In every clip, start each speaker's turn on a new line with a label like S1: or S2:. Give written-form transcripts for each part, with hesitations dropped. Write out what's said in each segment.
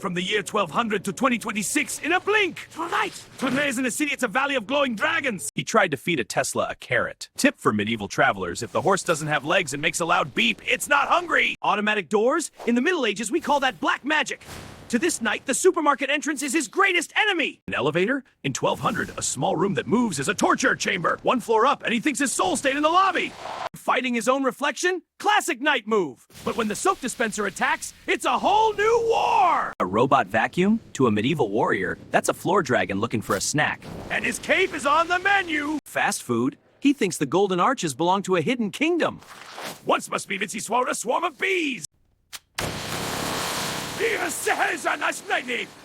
S1: From the year 1200 to 2026 in a blink. Right. Today isn't a city, it's a valley of glowing dragons. He tried to feed a Tesla a carrot. Tip for medieval travelers, if the horse doesn't have legs and makes a loud beep, it's not hungry. Automatic doors? In the Middle Ages, we call that black magic. To this knight, the supermarket entrance is his greatest enemy. An elevator? In 1200, a small room that moves is a torture chamber. One floor up, and he thinks his soul stayed in the lobby. Fighting his own reflection? Classic knight move. But when the soap dispenser attacks, it's a whole new war! A robot vacuum? To a medieval warrior, that's a floor dragon looking for a snack. And his cape is on the menu! Fast food? He thinks the golden arches belong to a hidden kingdom. Once must be Vinci swallowed a swarm of bees!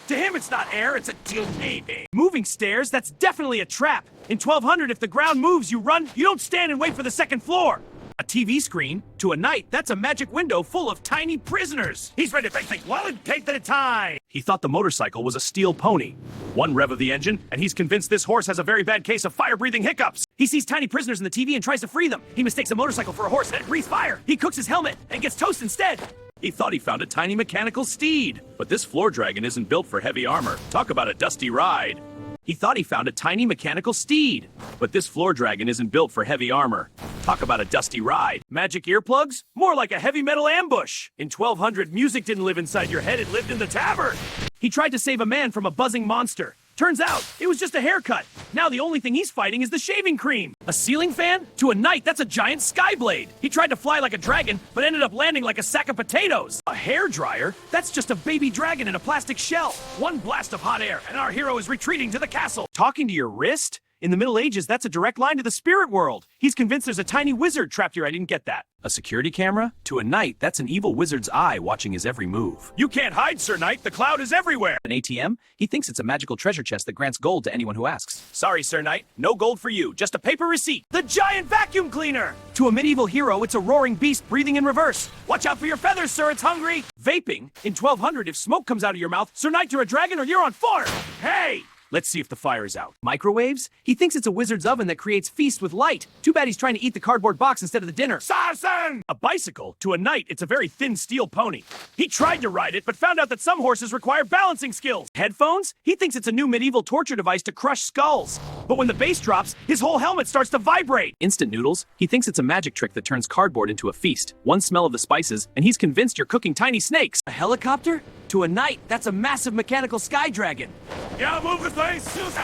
S1: To him, it's not air, it's a deal navy. Moving stairs, that's definitely a trap. In 1200, if the ground moves, you run, you don't stand and wait for the second floor. A TV screen? To a knight, that's a magic window full of tiny prisoners. He's ready to think one take at a time. He thought the motorcycle was a steel pony. One rev of the engine, and he's convinced this horse has a very bad case of fire-breathing hiccups. He sees tiny prisoners in the TV and tries to free them. He mistakes a motorcycle for a horse and it breathes fire. He cooks his helmet and gets toast instead. He thought he found a tiny mechanical steed. But this floor dragon isn't built for heavy armor. Talk about a dusty ride. He thought he found a tiny mechanical steed. But this floor dragon isn't built for heavy armor. Talk about a dusty ride. Magic earplugs? More like a heavy metal ambush. In 1200, music didn't live inside your head, it lived in the tavern. He tried to save a man from a buzzing monster. Turns out, it was just a haircut. Now the only thing he's fighting is the shaving cream. A ceiling fan? To a knight, that's a giant sky blade. He tried to fly like a dragon, but ended up landing like a sack of potatoes. A hair dryer? That's just a baby dragon in a plastic shell. One blast of hot air, and our hero is retreating to the castle. Talking to your wrist? In the Middle Ages, that's a direct line to the spirit world. He's convinced there's a tiny wizard trapped here. I didn't get that. A security camera? To a knight, that's an evil wizard's eye watching his every move. You can't hide, Sir Knight. The cloud is everywhere. An ATM? He thinks it's a magical treasure chest that grants gold to anyone who asks. Sorry, Sir Knight. No gold for you. Just a paper receipt. The giant vacuum cleaner! To a medieval hero, it's a roaring beast breathing in reverse. Watch out for your feathers, sir. It's hungry. Vaping? In 1200, if smoke comes out of your mouth, Sir Knight, you're a dragon or you're on fire. Hey! Let's see if the fire is out. Microwaves? He thinks it's a wizard's oven that creates feast with light. Too bad he's trying to eat the cardboard box instead of the dinner. Sarsen! A bicycle? To a knight, it's a very thin steel pony. He tried to ride it, but found out that some horses require balancing skills. Headphones? He thinks it's a new medieval torture device to crush skulls. But when the bass drops, his whole helmet starts to vibrate. Instant noodles? He thinks it's a magic trick that turns cardboard into a feast. One smell of the spices, and he's convinced you're cooking tiny snakes. A helicopter? To a knight, that's a massive mechanical sky dragon. Yeah, move the thing, Susan!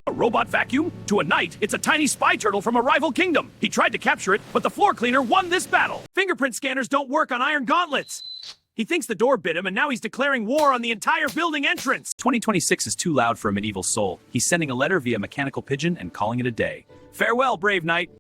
S1: A robot vacuum? To a knight, it's a tiny spy turtle from a rival kingdom. He tried to capture it, but the floor cleaner won this battle. Fingerprint scanners don't work on iron gauntlets. He thinks the door bit him, and now he's declaring war on the entire building entrance. 2026 is too loud for a medieval soul. He's sending a letter via mechanical pigeon and calling it a day. Farewell, brave knight.